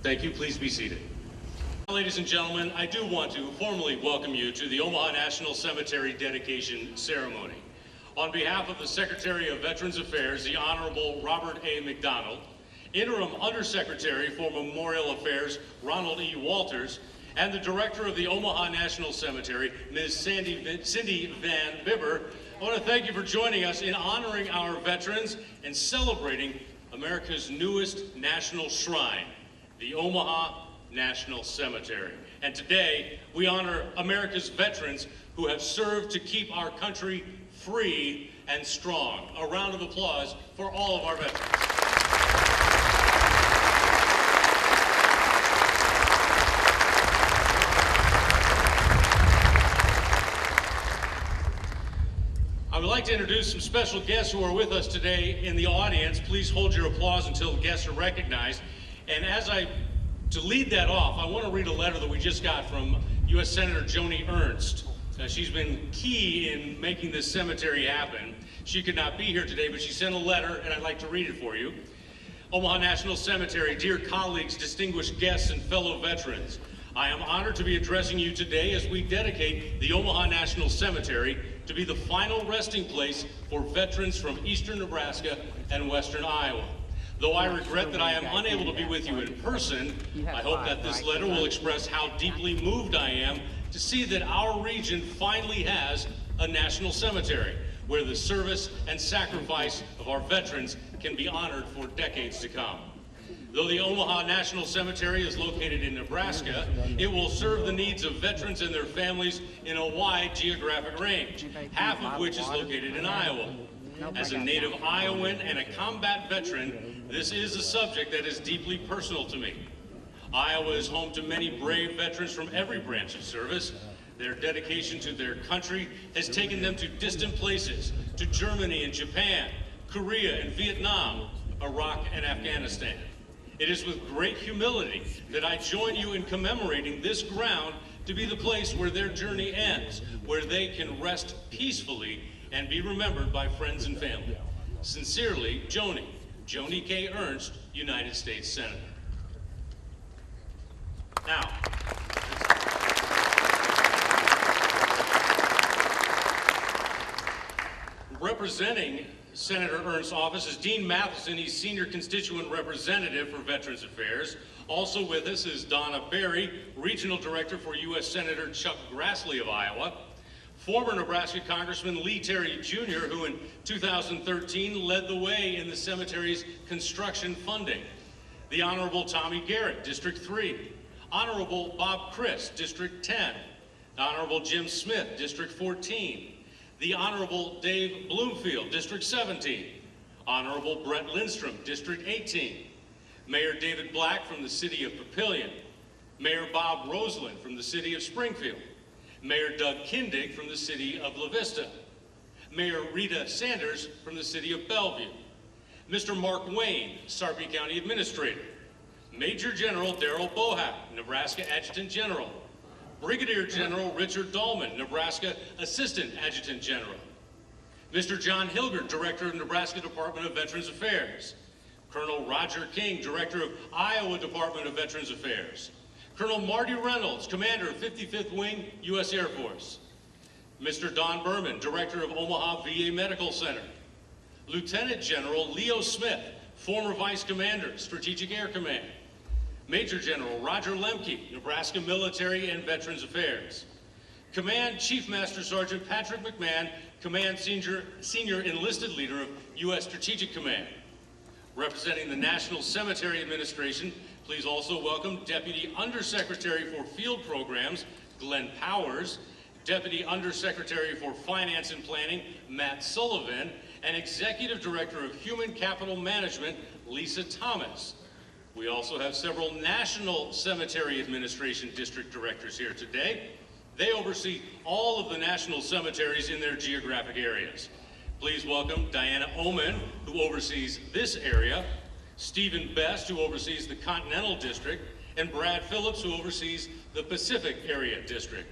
Thank you. Please be seated. Ladies and gentlemen, I do want to formally welcome you to the Omaha National Cemetery dedication ceremony. On behalf of the Secretary of Veterans Affairs, the Honorable Robert A. McDonald, Interim Undersecretary for Memorial Affairs, Ronald E. Walters, and the Director of the Omaha National Cemetery, Ms. Cindy Van Bibber, I want to thank you for joining us in honoring our veterans and celebrating America's newest national shrine, the Omaha National Cemetery. And today, we honor America's veterans who have served to keep our country free and strong. A round of applause for all of our veterans. I would like to introduce some special guests who are with us today in the audience. Please hold your applause until guests are recognized. And to lead that off, I want to read a letter that we just got from U.S. Senator Joni Ernst. She's been key in making this cemetery happen. She could not be here today, but she sent a letter, and I'd like to read it for you. Omaha National Cemetery, dear colleagues, distinguished guests, and fellow veterans, I am honored to be addressing you today as we dedicate the Omaha National Cemetery to be the final resting place for veterans from eastern Nebraska and western Iowa. Though I regret that I am unable to be with you in person, I hope that this letter will express how deeply moved I am to see that our region finally has a national cemetery where the service and sacrifice of our veterans can be honored for decades to come. Though the Omaha National Cemetery is located in Nebraska, it will serve the needs of veterans and their families in a wide geographic range, half of which is located in Iowa. As a native Iowan and a combat veteran, this is a subject that is deeply personal to me. Iowa is home to many brave veterans from every branch of service. Their dedication to their country has taken them to distant places, to Germany and Japan, Korea and Vietnam, Iraq and Afghanistan. It is with great humility that I join you in commemorating this ground to be the place where their journey ends, where they can rest peacefully and be remembered by friends and family. Sincerely, Joni K. Ernst, United States Senator. Now, representing Senator Ernst's office is Dean Matheson. He's Senior Constituent Representative for Veterans Affairs. Also with us is Donna Berry, Regional Director for U.S. Senator Chuck Grassley of Iowa. Former Nebraska Congressman Lee Terry Jr., who in 2013 led the way in the cemetery's construction funding. The Honorable Tommy Garrett, District 3. Honorable Bob Criss, District 10. Honorable Jim Smith, District 14. The Honorable Dave Bloomfield, District 17. Honorable Brett Lindstrom, District 18. Mayor David Black from the city of Papillion. Mayor Bob Roseland from the city of Springfield. Mayor Doug Kindig from the city of La Vista. Mayor Rita Sanders from the city of Bellevue. Mr. Mark Wayne, Sarpy County Administrator. Major General Darrell Bohap, Nebraska Adjutant General. Brigadier General Richard Dahlman, Nebraska Assistant Adjutant General. Mr. John Hilgert, Director of Nebraska Department of Veterans Affairs. Colonel Roger King, Director of Iowa Department of Veterans Affairs. Colonel Marty Reynolds, Commander of 55th Wing, U.S. Air Force. Mr. Don Berman, Director of Omaha VA Medical Center. Lieutenant General Leo Smith, former Vice Commander, Strategic Air Command. Major General Roger Lemke, Nebraska Military and Veterans Affairs. Command Chief Master Sergeant Patrick McMahon, Command Senior Enlisted Leader of U.S. Strategic Command. Representing the National Cemetery Administration, please also welcome Deputy Undersecretary for Field Programs, Glenn Powers, Deputy Undersecretary for Finance and Planning, Matt Sullivan, and Executive Director of Human Capital Management, Lisa Thomas. We also have several National Cemetery Administration District Directors here today. They oversee all of the national cemeteries in their geographic areas. Please welcome Diana Oman, who oversees this area, Stephen Best, who oversees the Continental District, and Brad Phillips, who oversees the Pacific Area District.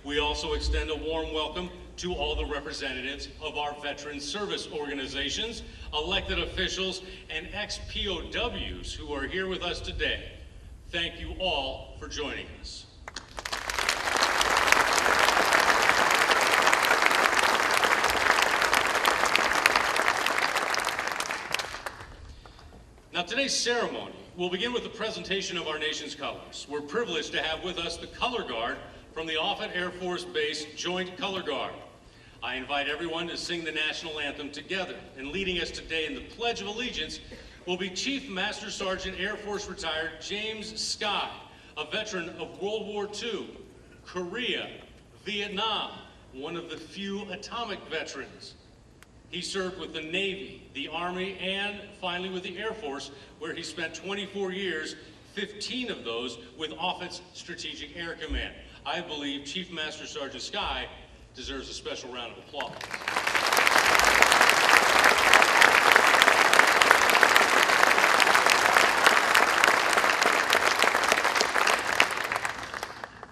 We also extend a warm welcome to all the representatives of our veteran service organizations, elected officials, and ex-POWs who are here with us today. Thank you all for joining us. Now, today's ceremony will begin with the presentation of our nation's colors. We're privileged to have with us the Color Guard from the Offutt Air Force Base Joint Color Guard. I invite everyone to sing the national anthem together, and leading us today in the Pledge of Allegiance will be Chief Master Sergeant Air Force retired James Sky, a veteran of World War II, Korea, Vietnam, one of the few atomic veterans. He served with the Navy, the Army, and finally with the Air Force, where he spent 24 years, 15 of those with Offutt's Strategic Air Command. I believe Chief Master Sergeant Sky deserves a special round of applause.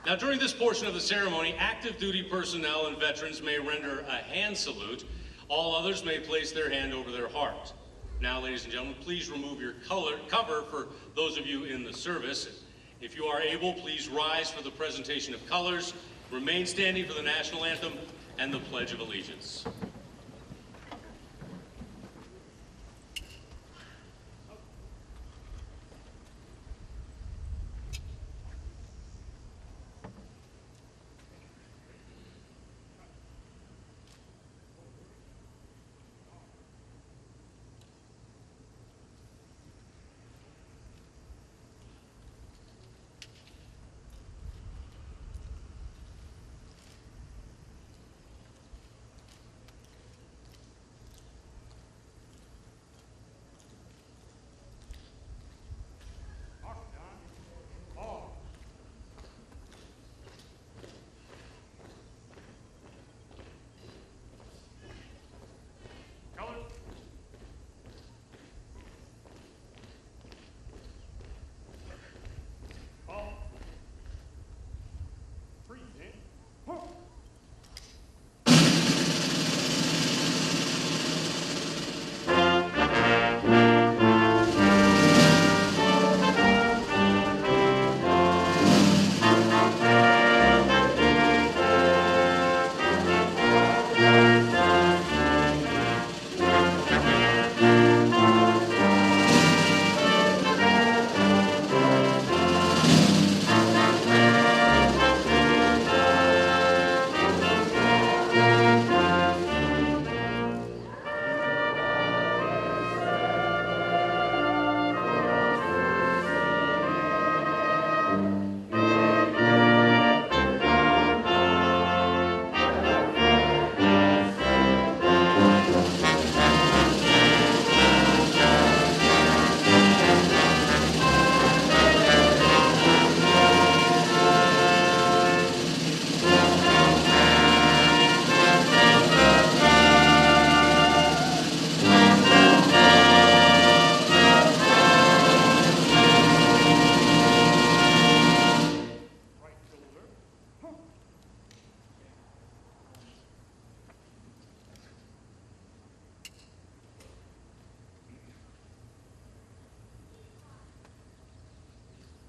Now, during this portion of the ceremony, active duty personnel and veterans may render a hand salute. All others may place their hand over their heart. Now, ladies and gentlemen, please remove your cover for those of you in the service. If you are able, please rise for the presentation of colors, remain standing for the national anthem and the Pledge of Allegiance.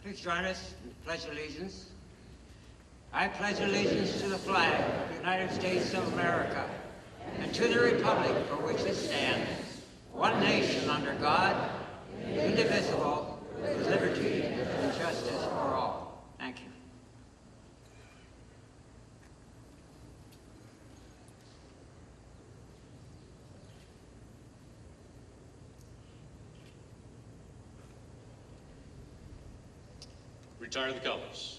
Please join us in the Pledge of Allegiance. I pledge allegiance to the flag of the United States of America and to the republic for which it stands, one nation under God, indivisible, with liberty and justice for all. Thank you. Retire the colors.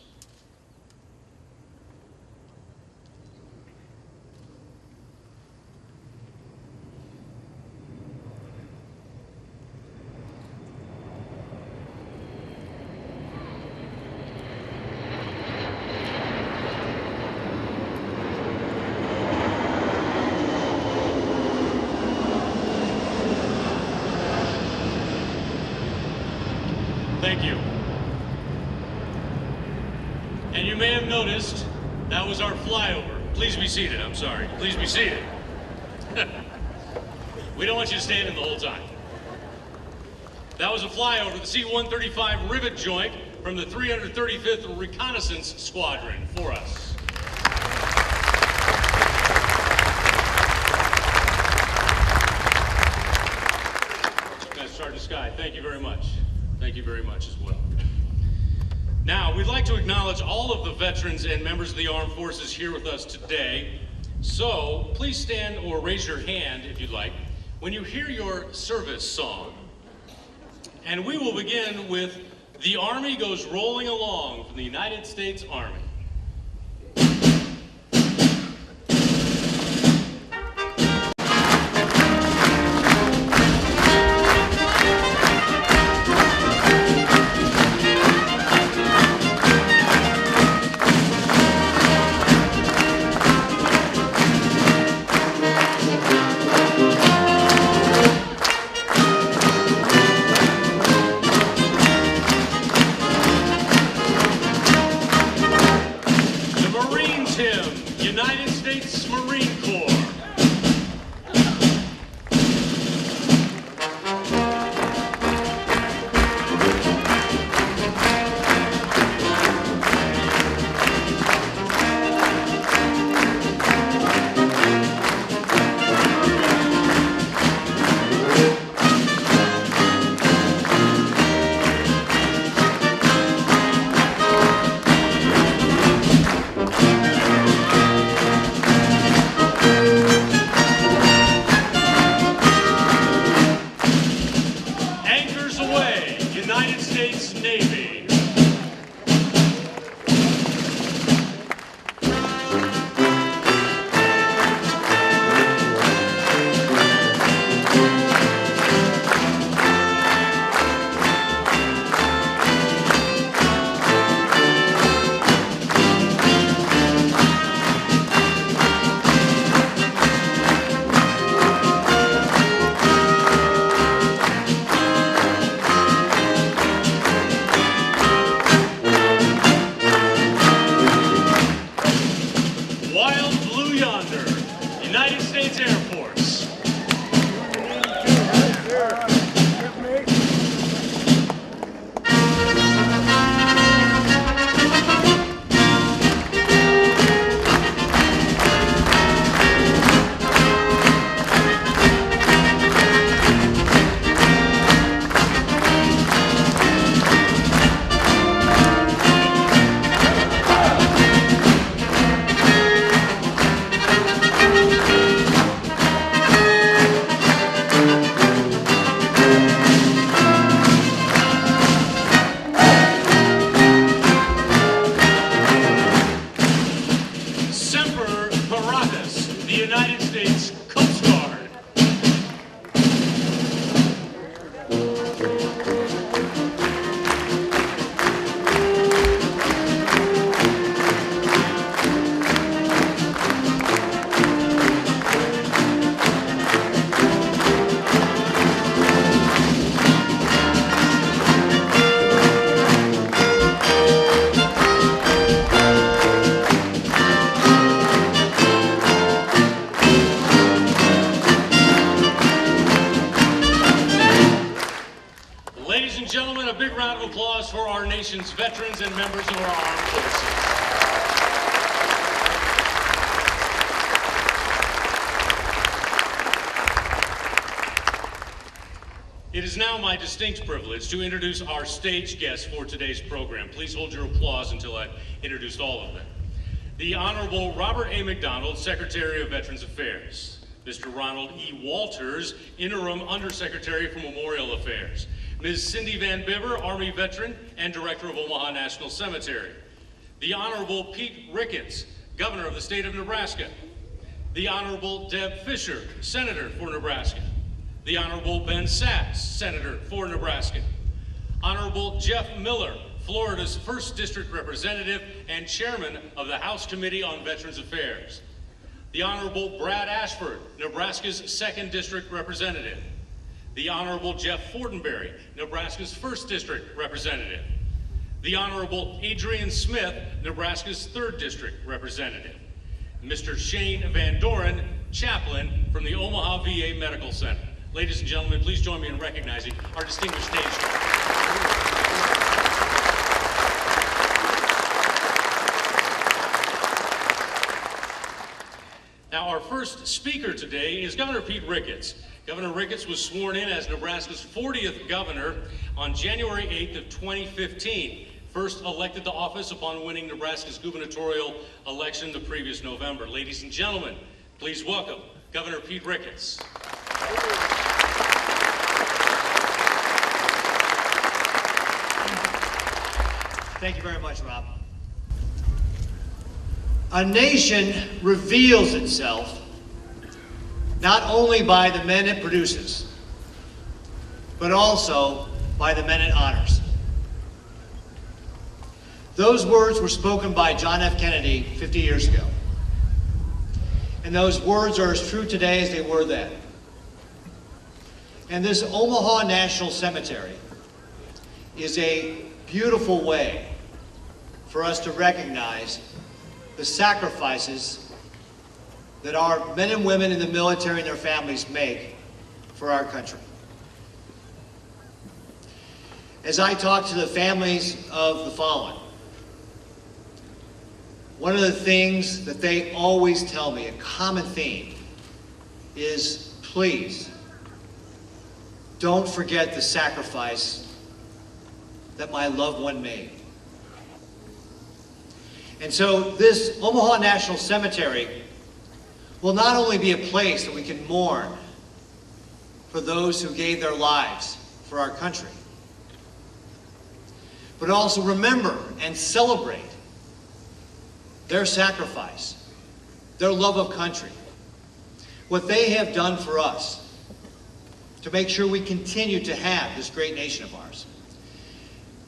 Thank you. And you may have noticed that was our flyover. Please be seated. I'm sorry. Please be seated. We don't want you standing the whole time. That was a flyover, the C-135 rivet joint from the 335th Reconnaissance Squadron for us. Sergeant Sky, thank you very much. Thank you very much as well. Now, we'd like to acknowledge all of the veterans and members of the armed forces here with us today. So, please stand or raise your hand if you'd like when you hear your service song. And we will begin with "The Army Goes Rolling Along" from the United States Army. United States Marine Corps. United States Navy. United States Air Force. The United States Coast Guard. Ladies and gentlemen, a big round of applause for our nation's veterans and members of our armed forces. It is now my distinct privilege to introduce our stage guests for today's program. Please hold your applause until I've introduced all of them. The Honorable Robert A. McDonald, Secretary of Veterans Affairs. Mr. Ronald E. Walters, Interim Undersecretary for Memorial Affairs. Ms. Cindy Van Bibber, Army Veteran and Director of Omaha National Cemetery. The Honorable Pete Ricketts, Governor of the State of Nebraska. The Honorable Deb Fisher, Senator for Nebraska. The Honorable Ben Sasse, Senator for Nebraska. Honorable Jeff Miller, Florida's 1st District Representative and Chairman of the House Committee on Veterans Affairs. The Honorable Brad Ashford, Nebraska's 2nd District Representative. The Honorable Jeff Fortenberry, Nebraska's 1st District Representative. The Honorable Adrian Smith, Nebraska's 3rd District Representative. Mr. Shane Van Doren, Chaplain from the Omaha VA Medical Center. Ladies and gentlemen, please join me in recognizing our distinguished stage first speaker today is Governor Pete Ricketts. Governor Ricketts was sworn in as Nebraska's 40th governor on January 8th of 2015, first elected to office upon winning Nebraska's gubernatorial election the previous November. Ladies and gentlemen, please welcome Governor Pete Ricketts. Thank you very much, Rob. A nation reveals itself not only by the men it produces, but also by the men it honors. Those words were spoken by John F. Kennedy 50 years ago. And those words are as true today as they were then. And this Omaha National Cemetery is a beautiful way for us to recognize the sacrifices that our men and women in the military and their families make for our country. As I talk to the families of the fallen, one of the things that they always tell me, a common theme, is please don't forget the sacrifice that my loved one made. And so this Omaha National Cemetery will not only be a place that we can mourn for those who gave their lives for our country, but also remember and celebrate their sacrifice, their love of country, what they have done for us to make sure we continue to have this great nation of ours.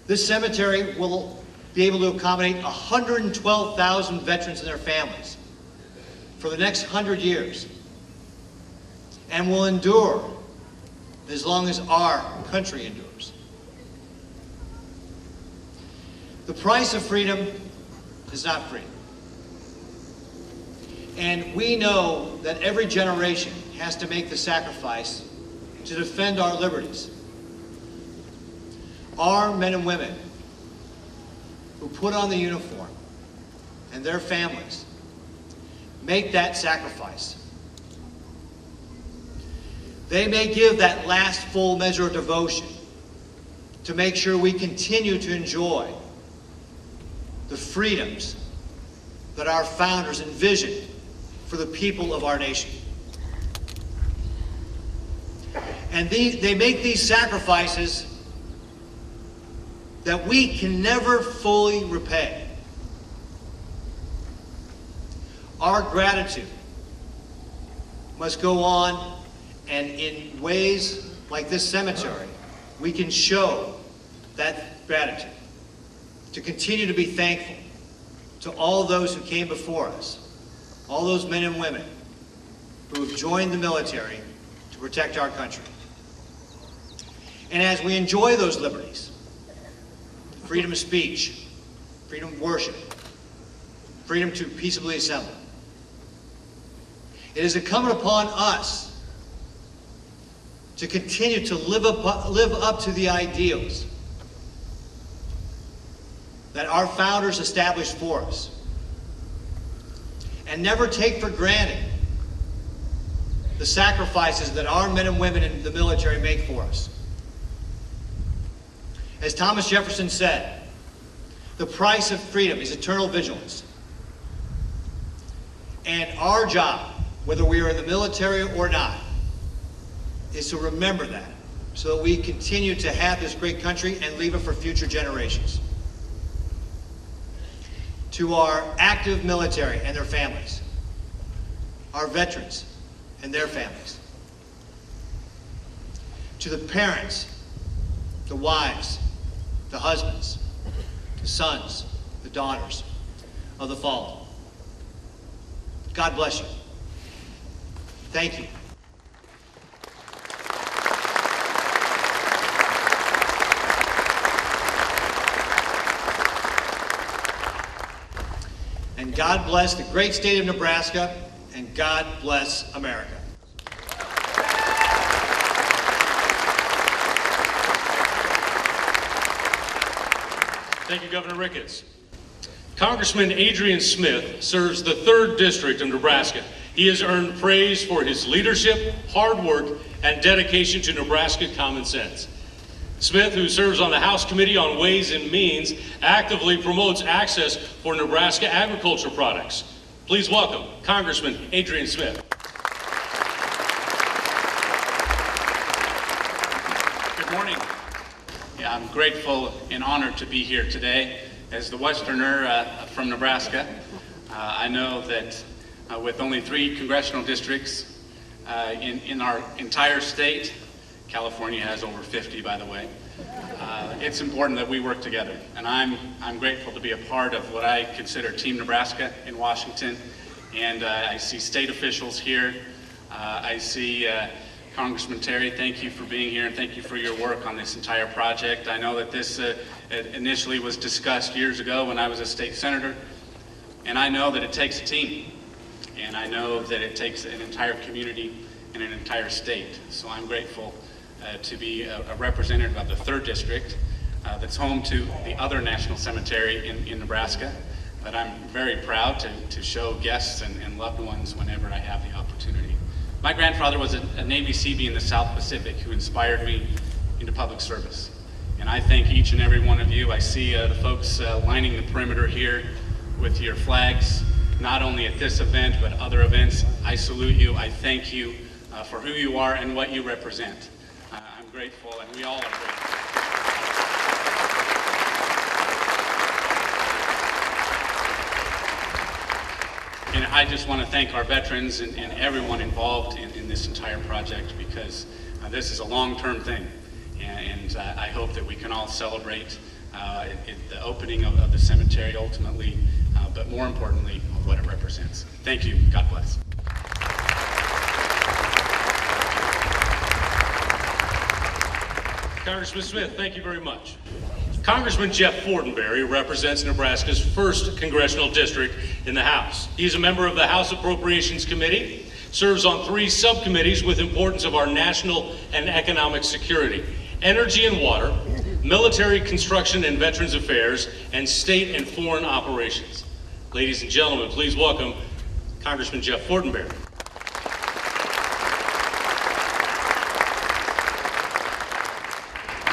This cemetery will be able to accommodate 112,000 veterans and their families for the next 100 years, and will endure as long as our country endures. The price of freedom is not free. And we know that every generation has to make the sacrifice to defend our liberties. Our men and women who put on the uniform and their families make that sacrifice. They may give that last full measure of devotion to make sure we continue to enjoy the freedoms that our founders envisioned for the people of our nation. And they make these sacrifices that we can never fully repay. Our gratitude must go on, and in ways like this cemetery, we can show that gratitude, to continue to be thankful to all those who came before us, all those men and women who have joined the military to protect our country. And as we enjoy those liberties, freedom of speech, freedom of worship, freedom to peaceably assemble, it is incumbent upon us to continue to live up to the ideals that our founders established for us, and never take for granted the sacrifices that our men and women in the military make for us. As Thomas Jefferson said, the price of freedom is eternal vigilance. And our job, whether we are in the military or not, is to remember that so that we continue to have this great country and leave it for future generations. To our active military and their families, our veterans and their families, to the parents, the wives, the husbands, the sons, the daughters of the fallen, God bless you. Thank you. And God bless the great state of Nebraska, and God bless America. Thank you, Governor Ricketts. Congressman Adrian Smith serves the 3rd District of Nebraska. He has earned praise for his leadership, hard work, and dedication to Nebraska common sense. Smith, who serves on the House Committee on Ways and Means, actively promotes access for Nebraska agriculture products. Please welcome Congressman Adrian Smith. Good morning. Yeah, I'm grateful and honored to be here today. As the Westerner from Nebraska, I know that with only 3 congressional districts in our entire state, California has over 50, by the way, it's important that we work together. And I'm grateful to be a part of what I consider Team Nebraska in Washington. And I see state officials here. I see Congressman Terry, thank you for being here and thank you for your work on this entire project. I know that this initially was discussed years ago when I was a state senator, and I know that it takes a team, and I know that it takes an entire community and an entire state. So I'm grateful to be a representative of the 3rd District that's home to the other national cemetery in Nebraska, that I'm very proud to show guests and loved ones whenever I have the opportunity. My grandfather was a Navy Seabee in the South Pacific who inspired me into public service. And I thank each and every one of you. I see the folks lining the perimeter here with your flags, not only at this event, but other events. I salute you. I thank you for who you are and what you represent. I'm grateful, and we all are grateful. And I just want to thank our veterans and everyone involved in this entire project, because this is a long-term thing. And I hope that we can all celebrate the opening of the cemetery ultimately, but more importantly, what it represents. Thank you. God bless. Congressman Smith, thank you very much. Congressman Jeff Fortenberry represents Nebraska's 1st Congressional District in the House. He's a member of the House Appropriations Committee, serves on 3 subcommittees with importance of our national and economic security: energy and water, military construction and veterans affairs, and state and foreign operations. Ladies and gentlemen, please welcome Congressman Jeff Fortenberry.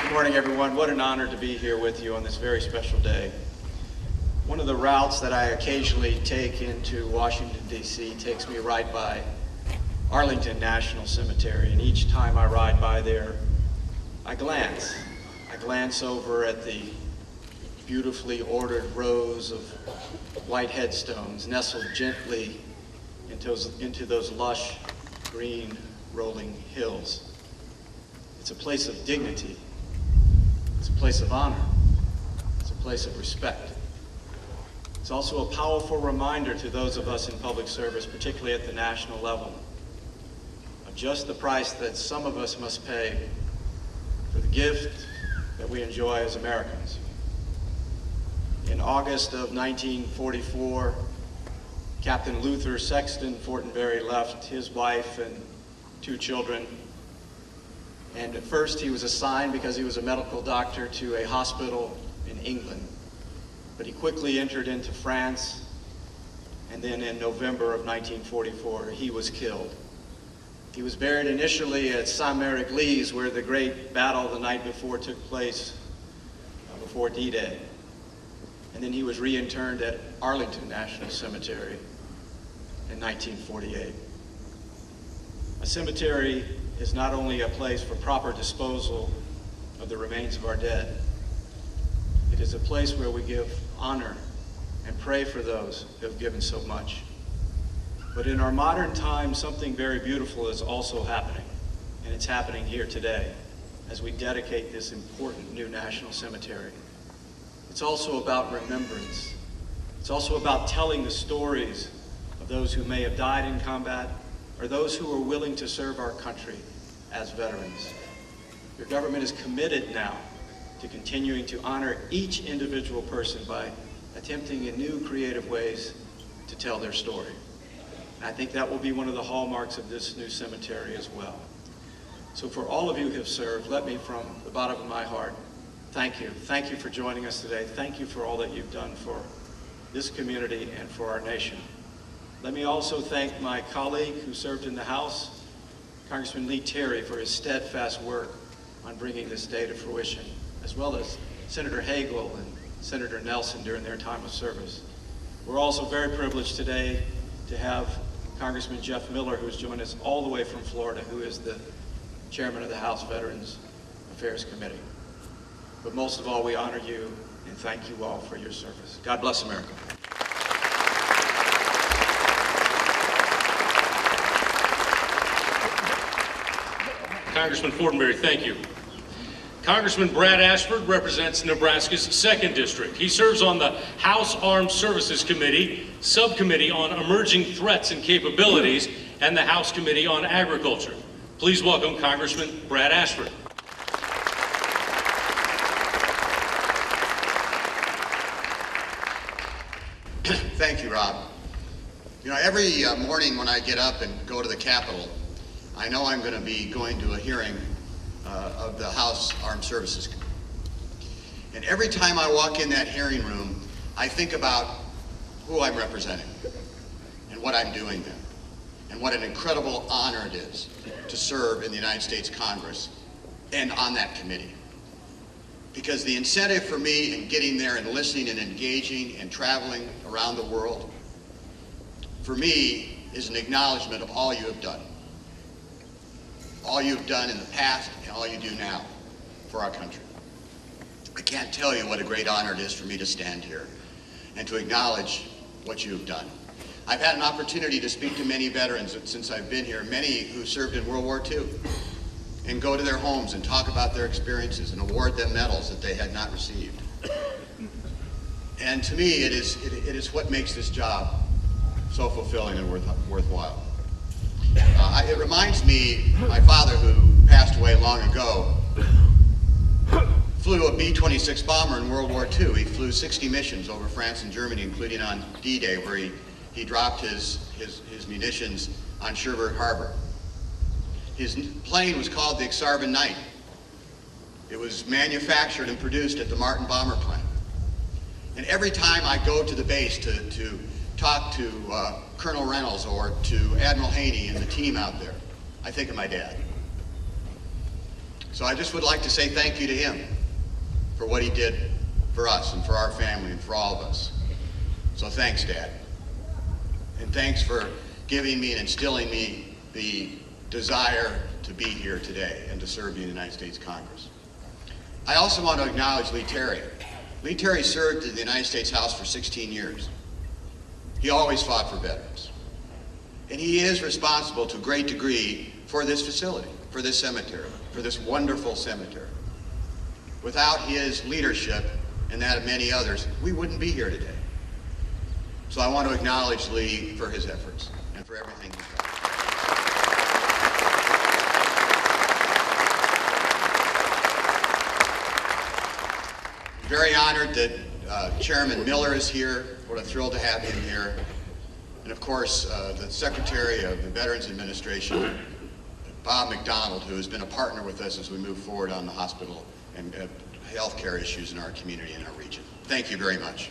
Good morning, everyone. What an honor to be here with you on this very special day. One of the routes that I occasionally take into Washington, D.C. takes me right by Arlington National Cemetery, and each time I ride by there, I glance over at the beautifully ordered rows of white headstones nestled gently into those lush green rolling hills. It's a place of dignity. It's a place of honor. It's a place of respect. It's also a powerful reminder to those of us in public service, particularly at the national level, of just the price that some of us must pay for the gift that we enjoy as Americans. In August of 1944, Captain Luther Sexton Fortenberry left his wife and 2 children. And at first he was assigned, because he was a medical doctor, to a hospital in England. But he quickly entered into France, and then in November of 1944, he was killed. He was buried initially at Saint-Mary-Église, where the great battle the night before took place, before D-Day. And then he was reinterred at Arlington National Cemetery in 1948. A cemetery is not only a place for proper disposal of the remains of our dead, it is a place where we give honor and pray for those who have given so much. But in our modern time, something very beautiful is also happening, and it's happening here today as we dedicate this important new national cemetery. It's also about remembrance. It's also about telling the stories of those who may have died in combat or those who are willing to serve our country as veterans. Your government is committed now to continuing to honor each individual person by attempting in new creative ways to tell their story. And I think that will be one of the hallmarks of this new cemetery as well. So for all of you who have served, let me from the bottom of my heart thank you. Thank you for joining us today. Thank you for all that you've done for this community and for our nation. Let me also thank my colleague who served in the House, Congressman Lee Terry, for his steadfast work on bringing this day to fruition, as well as Senator Hagel and Senator Nelson during their time of service. We're also very privileged today to have Congressman Jeff Miller, who has joined us all the way from Florida, who is the chairman of the House Veterans Affairs Committee. But most of all, we honor you and thank you all for your service. God bless America. Congressman Fortenberry, thank you. Congressman Brad Ashford represents Nebraska's 2nd District. He serves on the House Armed Services Committee, Subcommittee on Emerging Threats and Capabilities, and the House Committee on Agriculture. Please welcome Congressman Brad Ashford. Thank you, Rob. You know, every morning when I get up and go to the Capitol, I know I'm going to be going to a hearing of the House Armed Services Committee. And every time I walk in that hearing room, I think about who I'm representing and what I'm doing there, and what an incredible honor it is to serve in the United States Congress and on that committee. Because the incentive for me in getting there and listening and engaging and traveling around the world, for me, is an acknowledgement of all you have done. All you've done in the past and all you do now for our country. I can't tell you what a great honor it is for me to stand here and to acknowledge what you've done. I've had an opportunity to speak to many veterans since I've been here, many who served in World War II, and go to their homes and talk about their experiences and award them medals that they had not received. And to me, it is what makes this job so fulfilling and worthwhile. It reminds me, my father, who passed away long ago, flew a B-26 bomber in World War II. He flew 60 missions over France and Germany, including on D-Day, where he dropped his munitions on Cherbourg Harbor. His plane was called the Exarban Knight. It was manufactured and produced at the Martin Bomber Plant. And every time I go to the base to talk to Colonel Reynolds or to Admiral Haney and the team out there, I think of my dad. So I just would like to say thank you to him for what he did for us and for our family and for all of us. So thanks, Dad. And thanks for giving me and instilling me the desire to be here today and to serve in the United States Congress. I also want to acknowledge Lee Terry. Lee Terry served in the United States House for 16 years. He always fought for veterans. And he is responsible to a great degree for this facility, for this cemetery, for this wonderful cemetery. Without his leadership and that of many others, we wouldn't be here today. So I want to acknowledge Lee for his efforts and for everything he's done. Very honored that Chairman Miller is here. What a thrill to have him here. And of course, the Secretary of the Veterans Administration, Bob McDonald, who has been a partner with us as we move forward on the hospital and healthcare issues in our community and our region. Thank you very much.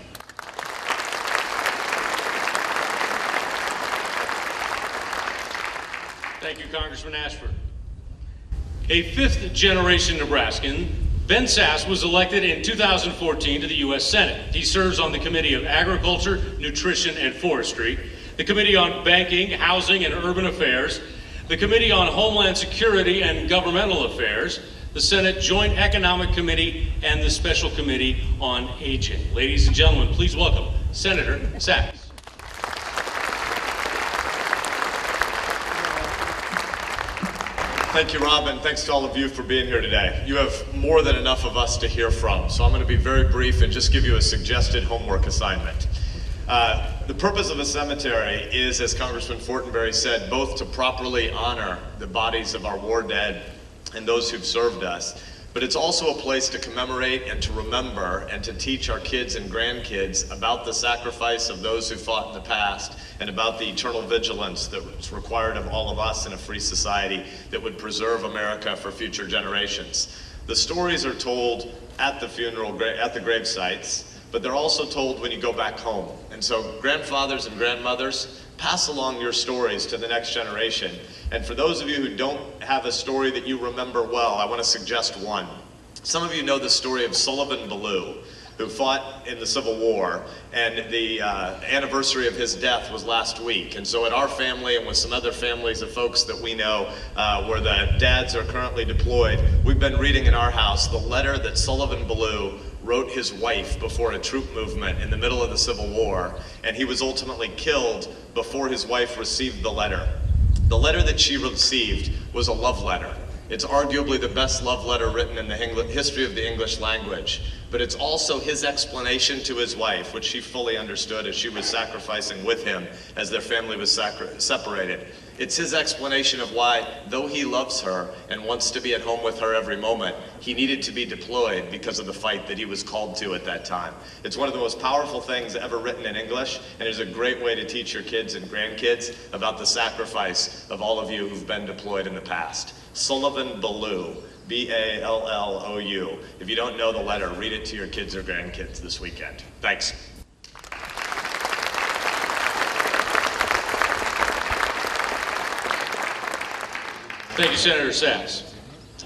Thank you, Congressman Ashford. A 5th-generation Nebraskan, Ben Sass was elected in 2014 to the U.S. Senate. He serves on the Committee of Agriculture, Nutrition, and Forestry, the Committee on Banking, Housing, and Urban Affairs, the Committee on Homeland Security and Governmental Affairs, the Senate Joint Economic Committee, and the Special Committee on Aging. Ladies and gentlemen, please welcome Senator Sass. Thank you, Rob, and thanks to all of you for being here today. You have more than enough of us to hear from, so I'm going to be very brief and just give you a suggested homework assignment. The purpose of a cemetery is, as Congressman Fortenberry said, both to properly honor the bodies of our war dead and those who've served us, but it's also a place to commemorate and to remember and to teach our kids and grandkids about the sacrifice of those who fought in the past and about the eternal vigilance that's required of all of us in a free society that would preserve America for future generations. The stories are told at the funeral, at the grave sites, but they're also told when you go back home. And so grandfathers and grandmothers, pass along your stories to the next generation. And for those of you who don't have a story that you remember well, I want to suggest one. Some of you know the story of Sullivan Ballou, who fought in the Civil War, and the anniversary of his death was last week. And so at our family and with some other families of folks that we know where the dads are currently deployed, we've been reading in our house the letter that Sullivan Ballou wrote his wife before a troop movement in the middle of the Civil War, and he was ultimately killed before his wife received the letter. The letter that she received was a love letter. It's arguably the best love letter written in the history of the English language, but it's also his explanation to his wife, which she fully understood as she was sacrificing with him as their family was separated. It's his explanation of why, though he loves her and wants to be at home with her every moment, he needed to be deployed because of the fight that he was called to at that time. It's one of the most powerful things ever written in English, and it's a great way to teach your kids and grandkids about the sacrifice of all of you who've been deployed in the past. Sullivan Ballou, B-A-L-L-O-U. If you don't know the letter, read it to your kids or grandkids this weekend. Thanks. Thank you, Senator Sass.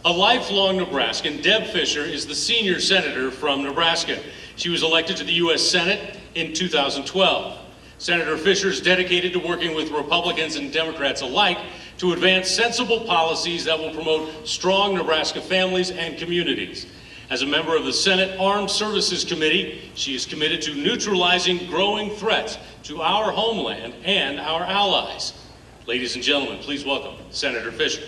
A lifelong Nebraskan, Deb Fischer is the senior senator from Nebraska. She was elected to the U.S. Senate in 2012. Senator Fischer is dedicated to working with Republicans and Democrats alike to advance sensible policies that will promote strong Nebraska families and communities. As a member of the Senate Armed Services Committee, she is committed to neutralizing growing threats to our homeland and our allies. Ladies and gentlemen, please welcome Senator Fischer.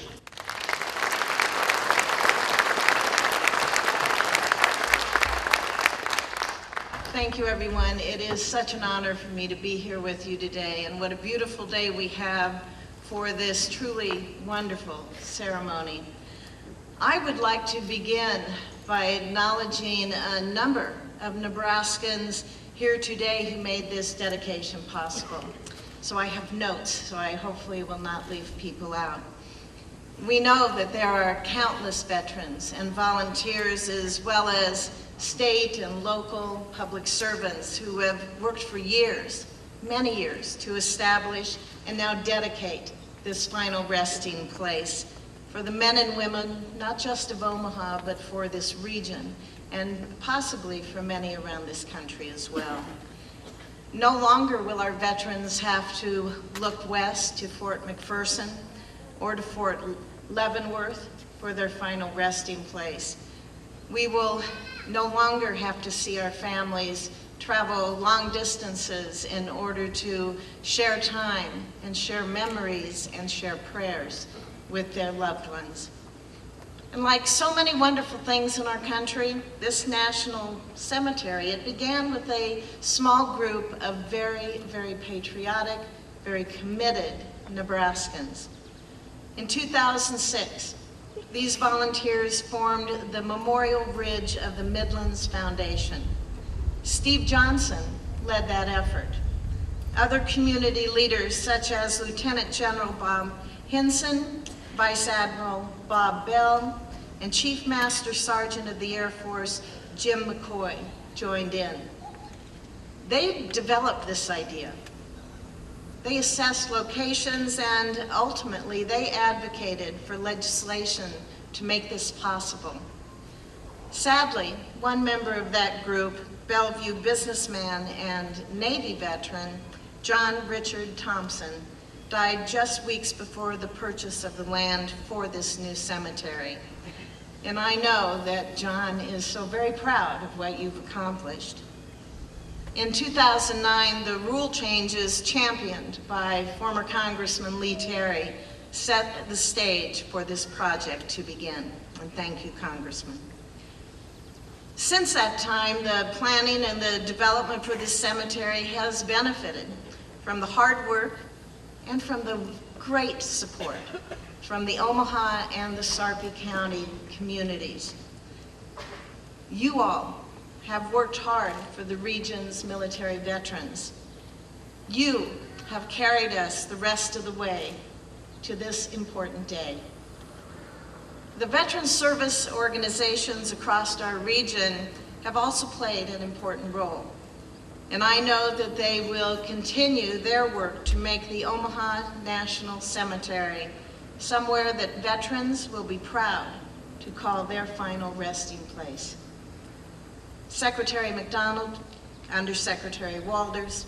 Thank you, everyone. It is such an honor for me to be here with you today, and what a beautiful day we have for this truly wonderful ceremony. I would like to begin by acknowledging a number of Nebraskans here today who made this dedication possible. So I have notes, so I hopefully will not leave people out. We know that there are countless veterans and volunteers, as well as state and local public servants who have worked for years, many years, to establish and now dedicate this final resting place for the men and women, not just of Omaha, but for this region, and possibly for many around this country as well. No longer will our veterans have to look west to Fort McPherson or to Fort Leavenworth for their final resting place. We will no longer have to see our families travel long distances in order to share time and share memories and share prayers with their loved ones. And like so many wonderful things in our country, this national cemetery, it began with a small group of very, very patriotic, very committed Nebraskans. In 2006, these volunteers formed the Memorial Bridge of the Midlands Foundation. Steve Johnson led that effort. Other community leaders such as Lieutenant General Bob Hinson, Vice Admiral Bob Bell, and Chief Master Sergeant of the Air Force Jim McCoy joined in. They developed this idea. They assessed locations and ultimately they advocated for legislation to make this possible. Sadly, one member of that group, Bellevue businessman and Navy veteran, John Richard Thompson, died just weeks before the purchase of the land for this new cemetery. And I know that John is so very proud of what you've accomplished. In 2009, the rule changes championed by former Congressman Lee Terry set the stage for this project to begin. And thank you, Congressman. Since that time, the planning and the development for this cemetery has benefited from the hard work and from the great support from the Omaha and the Sarpy County communities. You all have worked hard for the region's military veterans. You have carried us the rest of the way to this important day. The veteran service organizations across our region have also played an important role. And I know that they will continue their work to make the Omaha National Cemetery somewhere that veterans will be proud to call their final resting place. Secretary McDonald, Undersecretary Walders,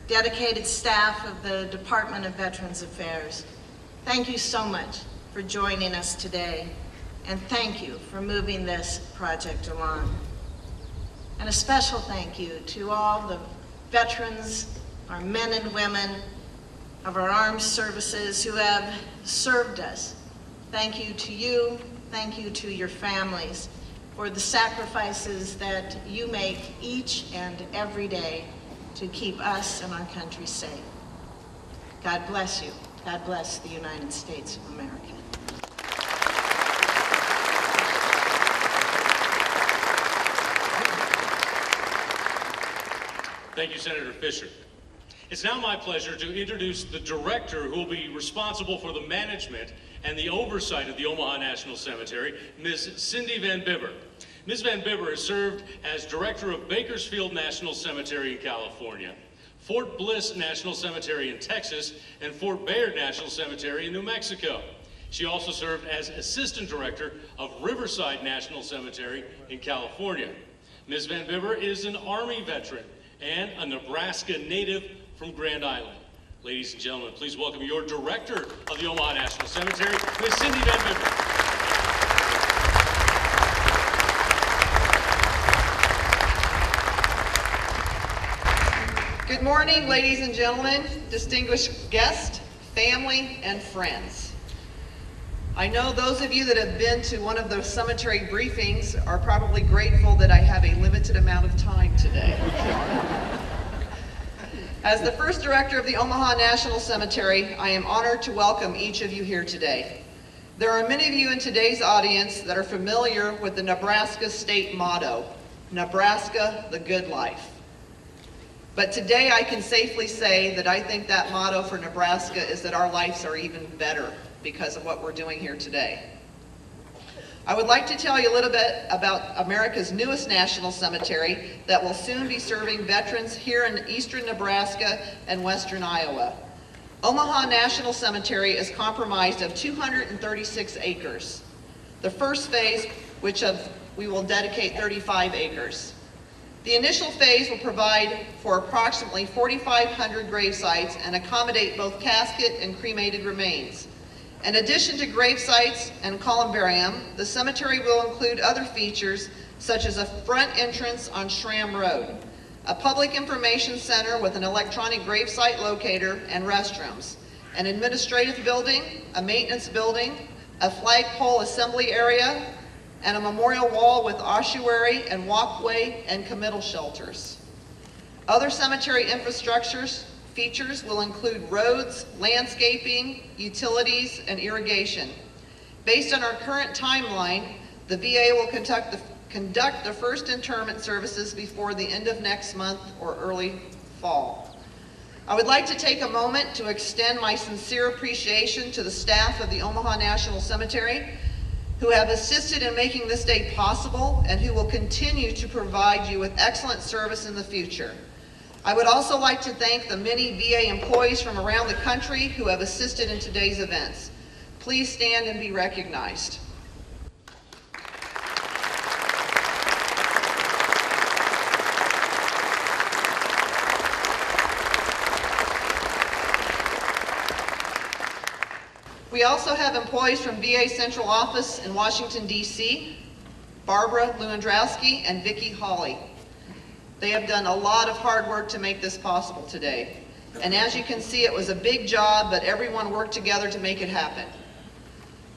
dedicated staff of the Department of Veterans Affairs, thank you so much for joining us today, and thank you for moving this project along. And a special thank you to all the veterans, our men and women of our armed services who have served us. Thank you to you, thank you to your families for the sacrifices that you make each and every day to keep us and our country safe. God bless you. God bless the United States of America. Thank you, Senator Fisher. It's now my pleasure to introduce the director who will be responsible for the management and the oversight of the Omaha National Cemetery, Ms. Cindy Van Bibber. Ms. Van Bibber has served as director of Bakersfield National Cemetery in California, Fort Bliss National Cemetery in Texas, and Fort Bayard National Cemetery in New Mexico. She also served as assistant director of Riverside National Cemetery in California. Ms. Van Bibber is an Army veteran and a Nebraska native from Grand Island. Ladies and gentlemen, please welcome your director of the Omaha National Cemetery, Ms. Cindy Van Bibber. Good morning, ladies and gentlemen, distinguished guests, family, and friends. I know those of you that have been to one of those cemetery briefings are probably grateful that I have a limited amount of time today. As the first director of the Omaha National Cemetery, I am honored to welcome each of you here today. There are many of you in today's audience that are familiar with the Nebraska state motto, Nebraska, the good life. But today I can safely say that I think that motto for Nebraska is that our lives are even better because of what we're doing here today. I would like to tell you a little bit about America's newest national cemetery that will soon be serving veterans here in eastern Nebraska and western Iowa. Omaha National Cemetery is comprised of 236 acres. The first phase, we will dedicate 35 acres. The initial phase will provide for approximately 4,500 grave sites and accommodate both casket and cremated remains. In addition to grave sites and columbarium, the cemetery will include other features such as a front entrance on Schramm Road, a public information center with an electronic gravesite locator and restrooms, an administrative building, a maintenance building, a flagpole assembly area, and a memorial wall with ossuary and walkway and committal shelters. Other cemetery infrastructures features will include roads, landscaping, utilities, and irrigation. Based on our current timeline, the VA will conduct the first interment services before the end of next month or early fall. I would like to take a moment to extend my sincere appreciation to the staff of the Omaha National Cemetery who have assisted in making this day possible and who will continue to provide you with excellent service in the future. I would also like to thank the many VA employees from around the country who have assisted in today's events. Please stand and be recognized. We also have employees from VA Central Office in Washington, D.C., Barbara Lewandowski and Vicki Hawley. They have done a lot of hard work to make this possible today. And as you can see, it was a big job, but everyone worked together to make it happen.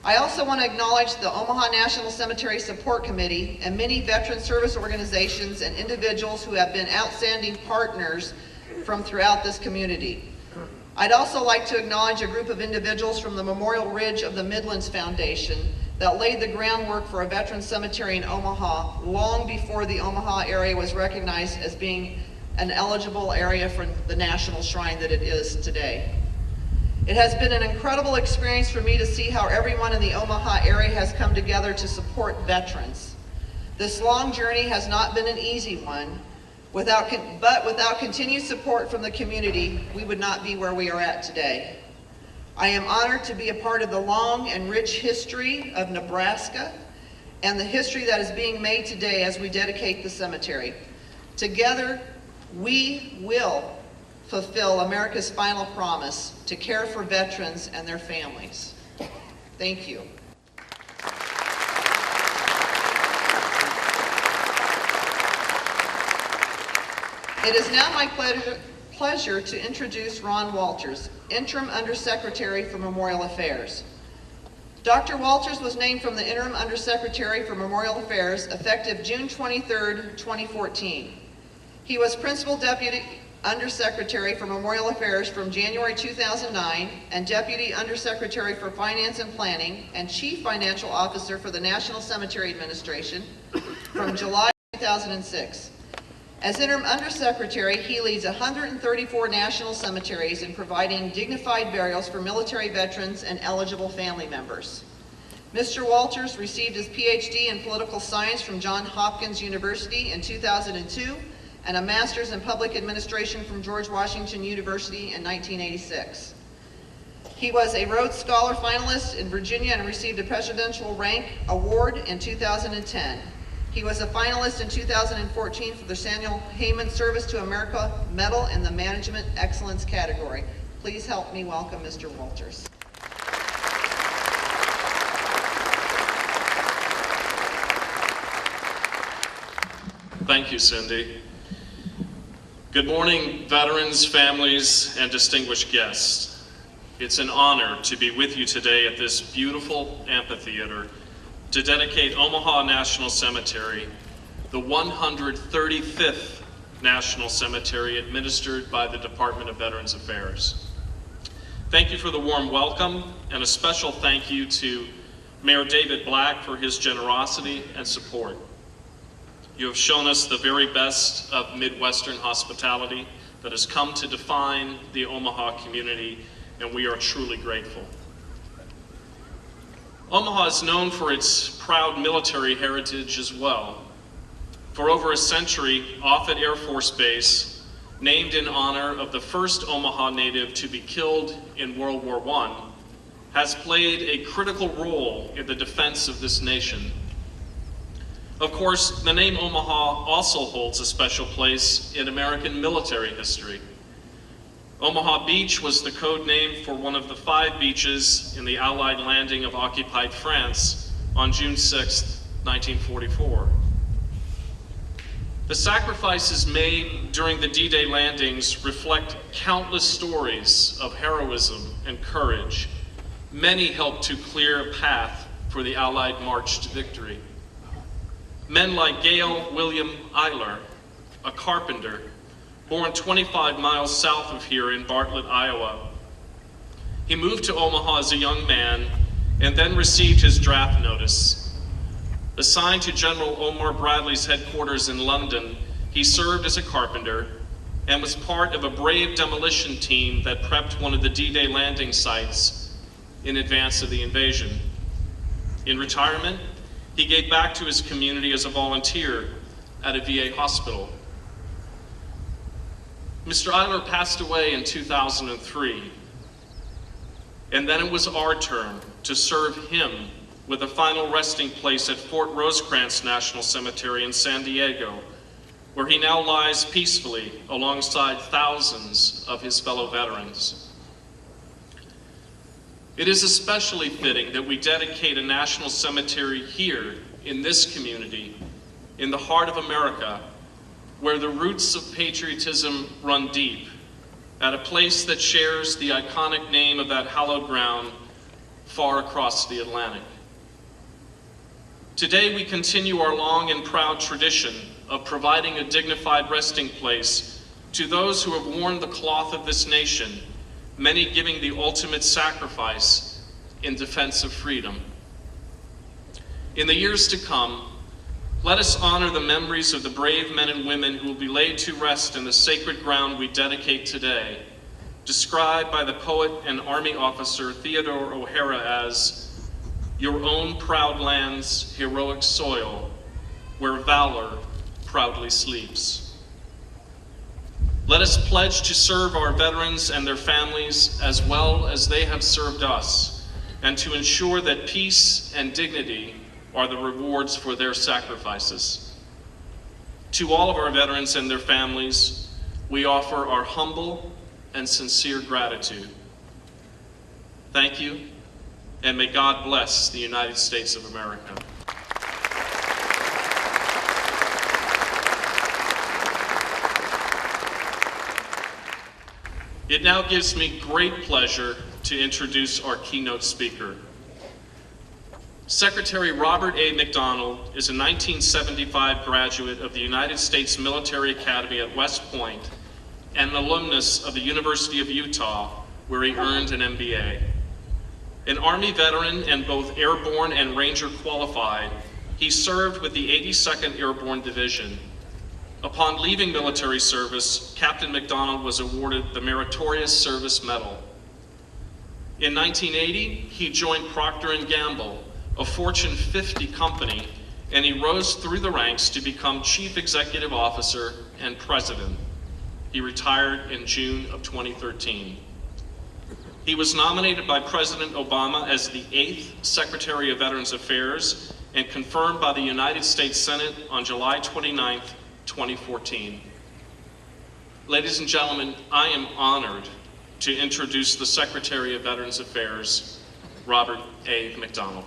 I also want to acknowledge the Omaha National Cemetery Support Committee and many veteran service organizations and individuals who have been outstanding partners from throughout this community. I'd also like to acknowledge a group of individuals from the Memorial Ridge of the Midlands Foundation that laid the groundwork for a veteran cemetery in Omaha long before the Omaha area was recognized as being an eligible area for the national shrine that it is today. It has been an incredible experience for me to see how everyone in the Omaha area has come together to support veterans. This long journey has not been an easy one, But without continued support from the community, we would not be where we are at today. I am honored to be a part of the long and rich history of Nebraska and the history that is being made today as we dedicate the cemetery. Together, we will fulfill America's final promise to care for veterans and their families. Thank you. It is now my pleasure to introduce Ron Walters, Interim Undersecretary for Memorial Affairs. Dr. Walters was named from the Interim Undersecretary for Memorial Affairs effective June 23, 2014. He was Principal Deputy Undersecretary for Memorial Affairs from January 2009 and Deputy Undersecretary for Finance and Planning and Chief Financial Officer for the National Cemetery Administration from July 2006. As Interim Undersecretary, he leads 134 national cemeteries in providing dignified burials for military veterans and eligible family members. Mr. Walters received his PhD in political science from Johns Hopkins University in 2002 and a master's in public administration from George Washington University in 1986. He was a Rhodes Scholar finalist in Virginia and received a Presidential Rank Award in 2010. He was a finalist in 2014 for the Samuel Heyman Service to America Medal in the Management Excellence category. Please help me welcome Mr. Walters. Thank you, Cindy. Good morning, veterans, families, and distinguished guests. It's an honor to be with you today at this beautiful amphitheater to dedicate Omaha National Cemetery, the 135th National Cemetery administered by the Department of Veterans Affairs. Thank you for the warm welcome, and a special thank you to Mayor David Black for his generosity and support. You have shown us the very best of Midwestern hospitality that has come to define the Omaha community, and we are truly grateful. Omaha is known for its proud military heritage as well. For over a century, Offutt Air Force Base, named in honor of the first Omaha native to be killed in World War I, has played a critical role in the defense of this nation. Of course, the name Omaha also holds a special place in American military history. Omaha Beach was the code name for one of the 5 beaches in the Allied landing of occupied France on June 6, 1944. The sacrifices made during the D-Day landings reflect countless stories of heroism and courage. Many helped to clear a path for the Allied march to victory. Men like Gail William Eiler, a carpenter, born 25 miles south of here in Bartlett, Iowa. He moved to Omaha as a young man and then received his draft notice. Assigned to General Omar Bradley's headquarters in London, he served as a carpenter and was part of a brave demolition team that prepped one of the D-Day landing sites in advance of the invasion. In retirement, he gave back to his community as a volunteer at a VA hospital. Mr. Eiler passed away in 2003, and then it was our turn to serve him with a final resting place at Fort Rosecrans National Cemetery in San Diego, where he now lies peacefully alongside thousands of his fellow veterans. It is especially fitting that we dedicate a national cemetery here in this community, in the heart of America, where the roots of patriotism run deep, at a place that shares the iconic name of that hallowed ground far across the Atlantic. Today we continue our long and proud tradition of providing a dignified resting place to those who have worn the cloth of this nation, many giving the ultimate sacrifice in defense of freedom. In the years to come, let us honor the memories of the brave men and women who will be laid to rest in the sacred ground we dedicate today, described by the poet and Army officer Theodore O'Hara as your own proud land's heroic soil, where valor proudly sleeps. Let us pledge to serve our veterans and their families as well as they have served us, and to ensure that peace and dignity are the rewards for their sacrifices. To all of our veterans and their families, we offer our humble and sincere gratitude. Thank you, and may God bless the United States of America. It now gives me great pleasure to introduce our keynote speaker. Secretary Robert A. McDonald is a 1975 graduate of the United States Military Academy at West Point and an alumnus of the University of Utah, where he earned an MBA. An Army veteran and both airborne and Ranger qualified, he served with the 82nd Airborne Division. Upon leaving military service, Captain McDonald was awarded the Meritorious Service Medal. In 1980, he joined Procter & Gamble, a Fortune 50 company, and he rose through the ranks to become Chief Executive Officer and President. He retired in June of 2013. He was nominated by President Obama as the 8th Secretary of Veterans Affairs and confirmed by the United States Senate on July 29th, 2014. Ladies and gentlemen, I am honored to introduce the Secretary of Veterans Affairs, Robert A. McDonald.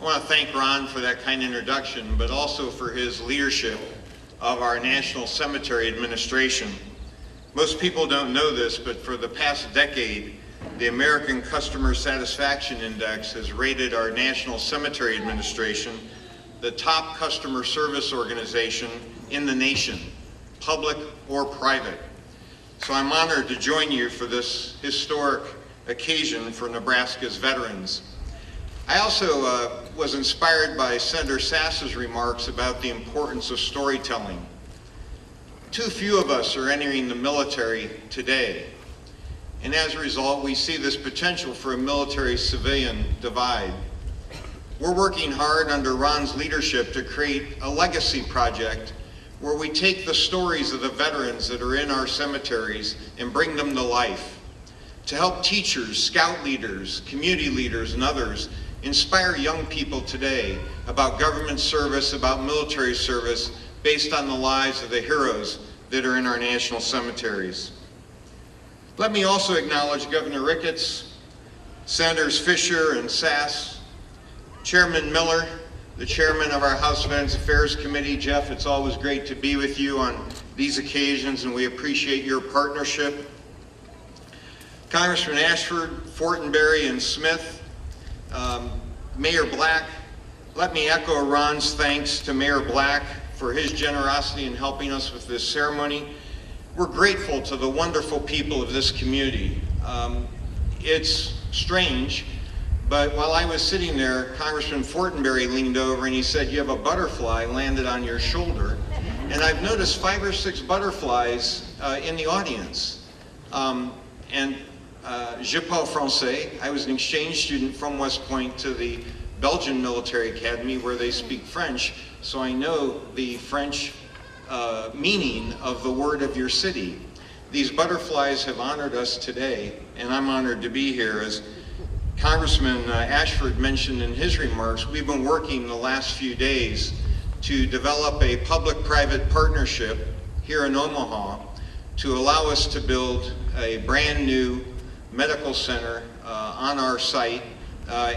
I want to thank Ron for that kind introduction, but also for his leadership of our National Cemetery Administration. Most people don't know this, but for the past decade, the American Customer Satisfaction Index has rated our National Cemetery Administration the top customer service organization in the nation, public or private. So I'm honored to join you for this historic occasion for Nebraska's veterans. I also was inspired by Senator Sass's remarks about the importance of storytelling. Too few of us are entering the military today, and as a result, we see this potential for a military-civilian divide. We're working hard under Ron's leadership to create a legacy project where we take the stories of the veterans that are in our cemeteries and bring them to life, to help teachers, scout leaders, community leaders, and others inspire young people today about government service, about military service, based on the lives of the heroes that are in our national cemeteries. Let me also acknowledge Governor Ricketts, Senators Fisher and Sass, Chairman Miller, the chairman of our House Veterans Affairs Committee. Jeff, it's always great to be with you on these occasions, and we appreciate your partnership. Congressman Ashford, Fortenberry, and Smith, Mayor Black. Let me echo Ron's thanks to Mayor Black for his generosity in helping us with this ceremony. We're grateful to the wonderful people of this community. It's strange, but while I was sitting there, Congressman Fortenberry leaned over and he said, "You have a butterfly landed on your shoulder." And I've noticed 5 or 6 butterflies in the audience. Je parle français. I was an exchange student from West Point to the Belgian Military Academy where they speak French, so I know the French meaning of the word of your city. These butterflies have honored us today, and I'm honored to be here. As Congressman Ashford mentioned in his remarks, we've been working the last few days to develop a public-private partnership here in Omaha to allow us to build a brand new medical center on our site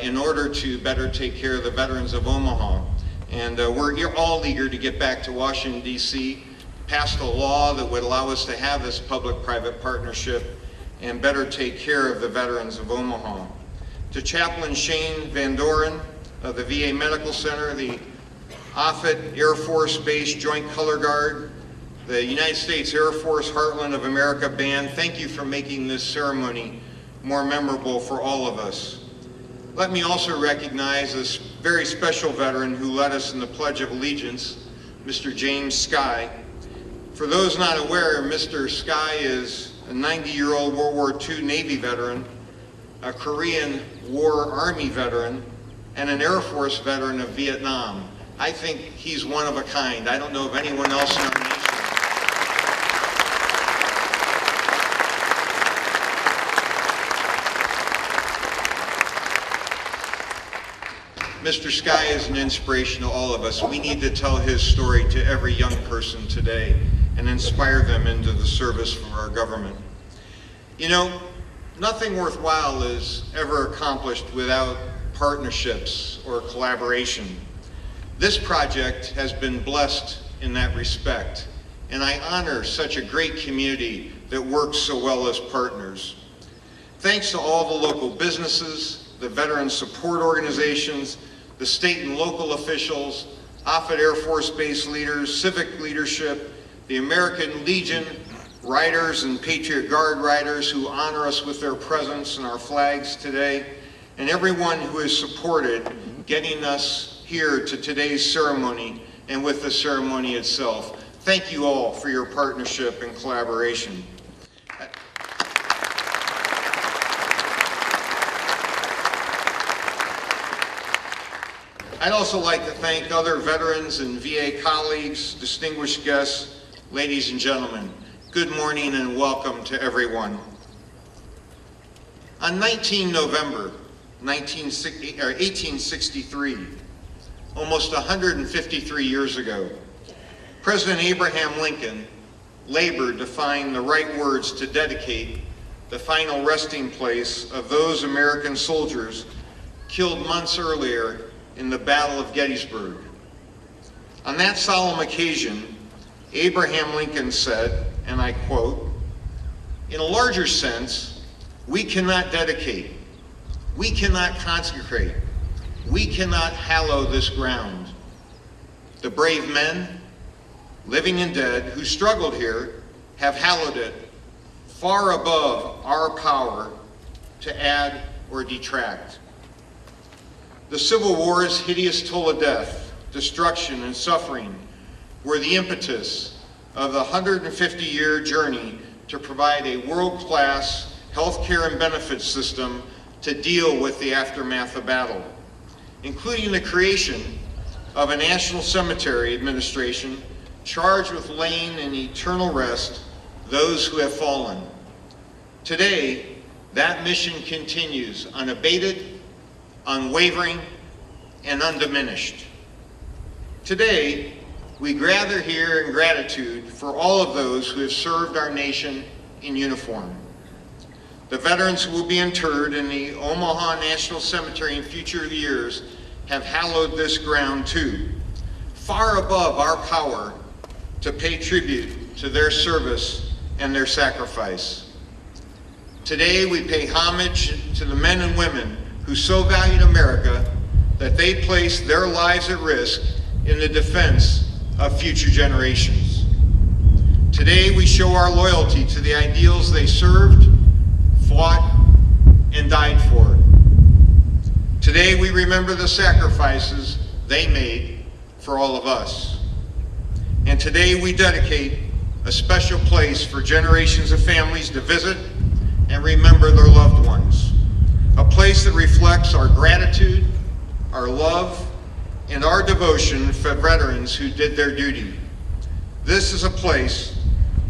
in order to better take care of the veterans of Omaha. And we're all eager to get back to Washington, D.C., passed a law that would allow us to have this public-private partnership and better take care of the veterans of Omaha. To Chaplain Shane Van Doren of the VA Medical Center, the Offutt Air Force Base Joint Color Guard, the United States Air Force Heartland of America Band, thank you for making this ceremony more memorable for all of us. Let me also recognize this very special veteran who led us in the Pledge of Allegiance, Mr. James Sky. For those not aware, Mr. Sky is a 90-year-old World War II Navy veteran, a Korean War Army veteran, and an Air Force veteran of Vietnam. I think he's one of a kind. I don't know of anyone else in our nation. Mr. Sky is an inspiration to all of us. We need to tell his story to every young person today and inspire them into the service for our government. You know, nothing worthwhile is ever accomplished without partnerships or collaboration. This project has been blessed in that respect, and I honor such a great community that works so well as partners. Thanks to all the local businesses, the veteran support organizations, the state and local officials, Offutt Air Force Base leaders, civic leadership, the American Legion, riders and Patriot Guard riders who honor us with their presence and our flags today, and everyone who has supported getting us here to today's ceremony and with the ceremony itself. Thank you all for your partnership and collaboration. I'd also like to thank other veterans and VA colleagues, distinguished guests, ladies and gentlemen. Good morning and welcome to everyone. On 19 November 1863, almost 153 years ago, President Abraham Lincoln labored to find the right words to dedicate the final resting place of those American soldiers killed months earlier in the Battle of Gettysburg. On that solemn occasion, Abraham Lincoln said, and I quote, "In a larger sense, we cannot dedicate, we cannot consecrate, we cannot hallow this ground. The brave men, living and dead, who struggled here have hallowed it far above our power to add or detract. The Civil War's hideous toll of death, destruction, and suffering were the impetus of the 150-year journey to provide a world-class health care and benefits system to deal with the aftermath of battle, including the creation of a National Cemetery Administration charged with laying in eternal rest those who have fallen. Today, that mission continues unabated, unwavering, and undiminished. Today, we gather here in gratitude for all of those who have served our nation in uniform. The veterans who will be interred in the Omaha National Cemetery in future years have hallowed this ground too, far above our power to pay tribute to their service and their sacrifice. Today, we pay homage to the men and women who so valued America that they placed their lives at risk in the defense of future generations. Today, we show our loyalty to the ideals they served, fought, and died for. Today, we remember the sacrifices they made for all of us. And today, we dedicate a special place for generations of families to visit and remember their loved ones. A place that reflects our gratitude, our love, and our devotion for veterans who did their duty. This is a place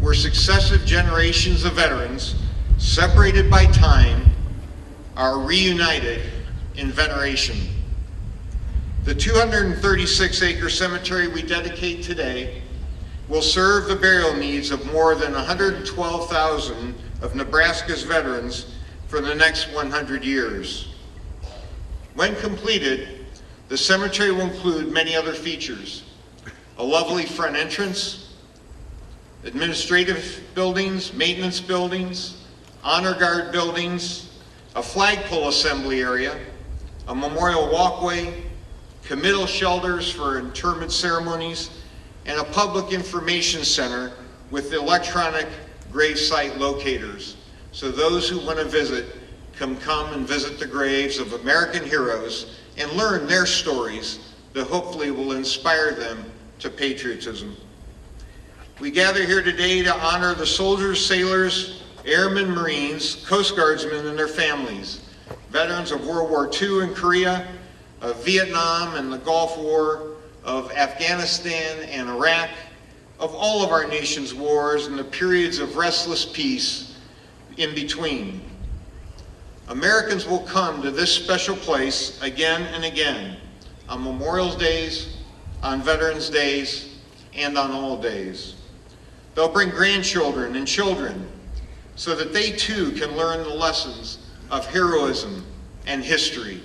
where successive generations of veterans, separated by time, are reunited in veneration. The 236-acre cemetery we dedicate today will serve the burial needs of more than 112,000 of Nebraska's veterans for the next 100 years. When completed, the cemetery will include many other features: a lovely front entrance, administrative buildings, maintenance buildings, honor guard buildings, a flagpole assembly area, a memorial walkway, committal shelters for interment ceremonies, and a public information center with electronic gravesite locators, so those who want to visit can come and visit the graves of American heroes and learn their stories that hopefully will inspire them to patriotism. We gather here today to honor the soldiers, sailors, airmen, Marines, Coast Guardsmen, and their families, veterans of World War II and Korea, of Vietnam and the Gulf War, of Afghanistan and Iraq, of all of our nation's wars and the periods of restless peace in between. Americans will come to this special place again and again on Memorial Days, on Veterans Days, and on all days. They'll bring grandchildren and children so that they too can learn the lessons of heroism and history.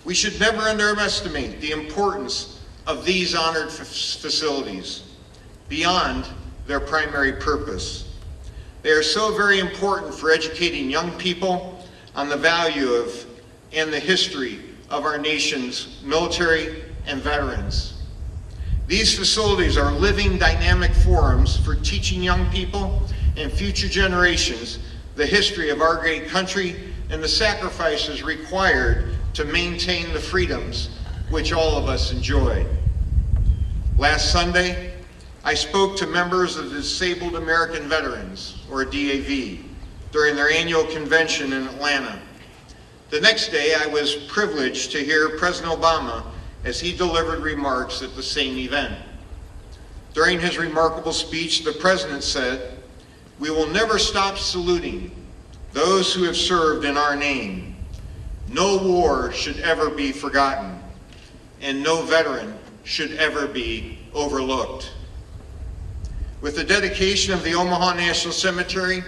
We should never underestimate the importance of these honored facilities beyond their primary purpose. They are so very important for educating young people on the value of and the history of our nation's military and veterans. These facilities are living, dynamic forums for teaching young people and future generations the history of our great country and the sacrifices required to maintain the freedoms which all of us enjoy. Last Sunday, I spoke to members of the Disabled American Veterans, or DAV, during their annual convention in Atlanta. The next day, I was privileged to hear President Obama as he delivered remarks at the same event. During his remarkable speech, the President said, "We will never stop saluting those who have served in our name. No war should ever be forgotten, and no veteran should ever be overlooked." With the dedication of the Omaha National Cemetery,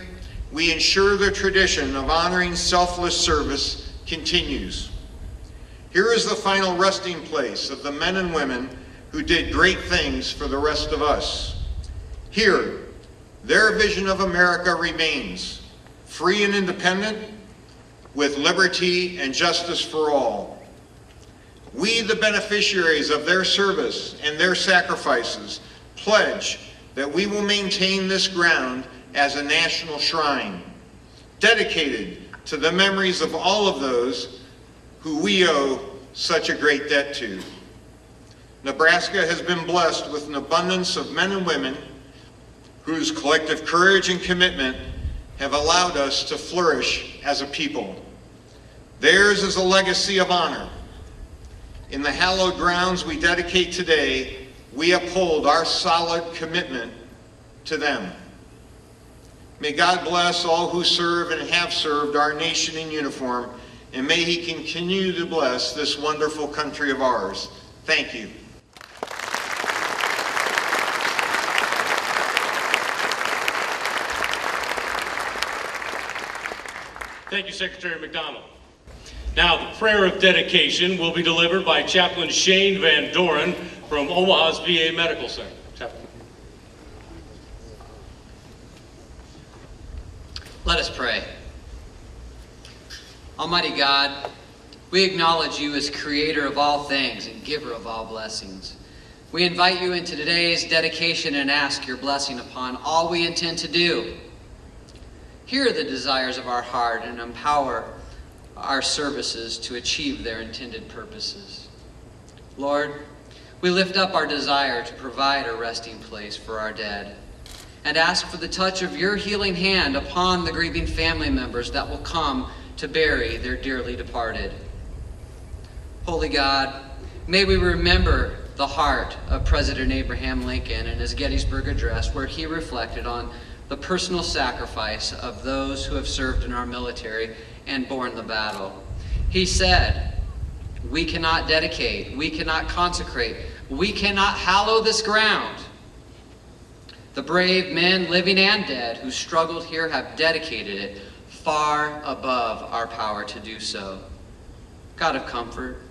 we ensure the tradition of honoring selfless service continues. Here is the final resting place of the men and women who did great things for the rest of us. Here, their vision of America remains, free and independent, with liberty and justice for all. We, the beneficiaries of their service and their sacrifices, pledge that we will maintain this ground as a national shrine, dedicated to the memories of all of those who we owe such a great debt to. Nebraska has been blessed with an abundance of men and women whose collective courage and commitment have allowed us to flourish as a people. Theirs is a legacy of honor. In the hallowed grounds we dedicate today, we uphold our solid commitment to them. May God bless all who serve and have served our nation in uniform, and may He continue to bless this wonderful country of ours. Thank you. Thank you, Secretary McDonald. Now, the prayer of dedication will be delivered by Chaplain Shane Van Doren from Omaha's VA Medical Center. Chaplain. Let us pray. Almighty God, we acknowledge you as creator of all things and giver of all blessings. We invite you into today's dedication and ask your blessing upon all we intend to do. Hear the desires of our heart and empower our services to achieve their intended purposes. Lord, we lift up our desire to provide a resting place for our dead and ask for the touch of your healing hand upon the grieving family members that will come to bury their dearly departed. Holy God, may we remember the heart of President Abraham Lincoln in his Gettysburg Address, where he reflected on the personal sacrifice of those who have served in our military and borne the battle. He said, "We cannot dedicate, we cannot consecrate, we cannot hallow this ground. The brave men, living and dead, who struggled here have dedicated it far above our power to do so." God of comfort,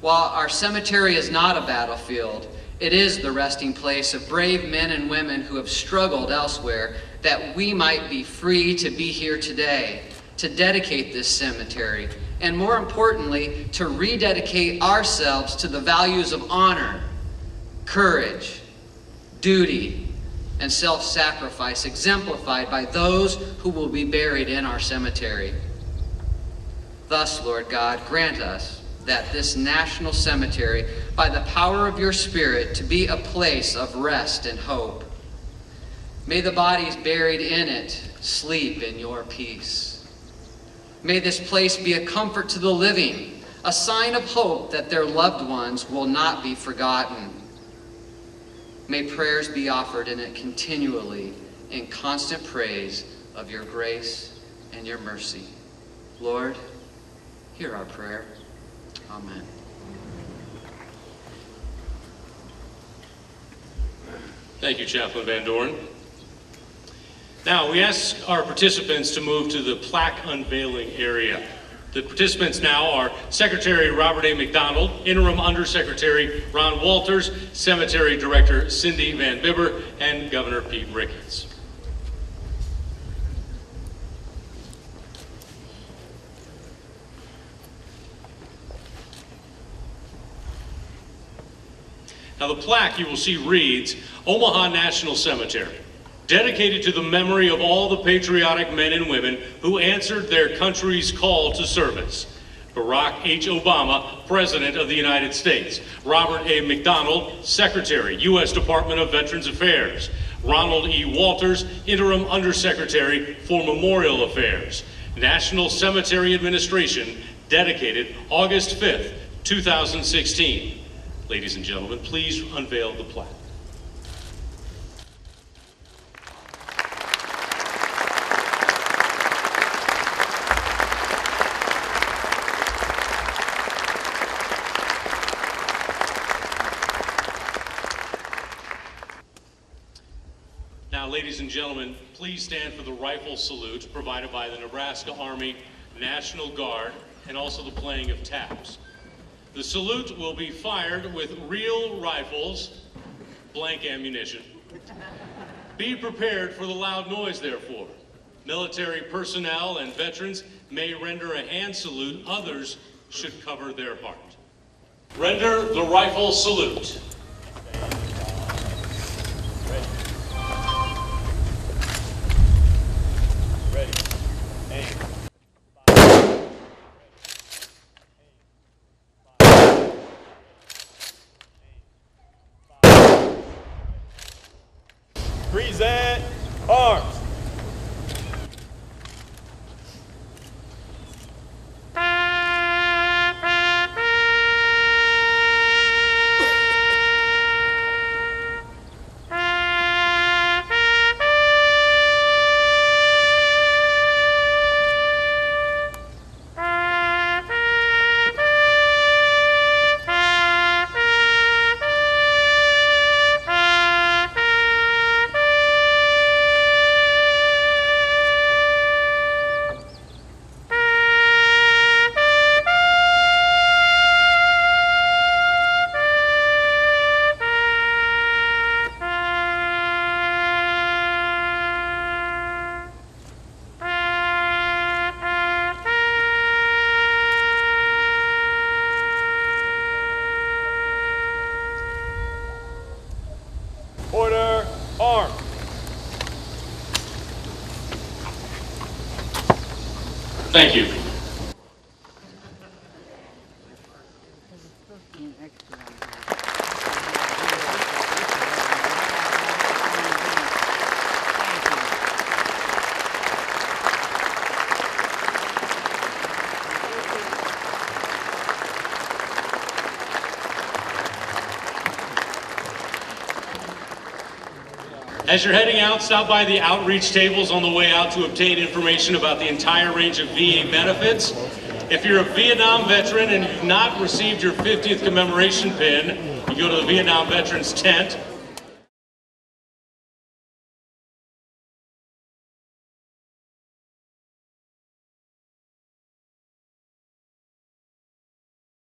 while our cemetery is not a battlefield, it is the resting place of brave men and women who have struggled elsewhere, that we might be free to be here today, to dedicate this cemetery, and more importantly, to rededicate ourselves to the values of honor, courage, duty, and self-sacrifice exemplified by those who will be buried in our cemetery. Thus, Lord God, grant us that this national cemetery, by the power of your Spirit, to be a place of rest and hope. May the bodies buried in it sleep in your peace. May this place be a comfort to the living, a sign of hope that their loved ones will not be forgotten. May prayers be offered in it continually in constant praise of your grace and your mercy. Lord, hear our prayer. Amen. Thank you, Chaplain Van Doren. Now, we ask our participants to move to the plaque unveiling area. The participants now are Secretary Robert A. McDonald, Interim Undersecretary Ron Walters, Cemetery Director Cindy Van Bibber, and Governor Pete Ricketts. Now, the plaque you will see reads, Omaha National Cemetery, dedicated to the memory of all the patriotic men and women who answered their country's call to service. Barack H. Obama, President of the United States. Robert A. McDonald, Secretary, U.S. Department of Veterans Affairs. Ronald E. Walters, Interim Undersecretary for Memorial Affairs. National Cemetery Administration, dedicated August 5th, 2016. Ladies and gentlemen, please unveil the plaque. Now, ladies and gentlemen, please stand for the rifle salute provided by the Nebraska Army National Guard and also the playing of taps. The salute will be fired with real rifles, blank ammunition. Be prepared for the loud noise, therefore. Military personnel and veterans may render a hand salute. Others should cover their heart. Render the rifle salute. Present arms. Order, arms. Thank you. As you're heading out, stop by the outreach tables on the way out to obtain information about the entire range of VA benefits. If you're a Vietnam veteran and you've not received your 50th commemoration pin, you go to the Vietnam Veterans Tent.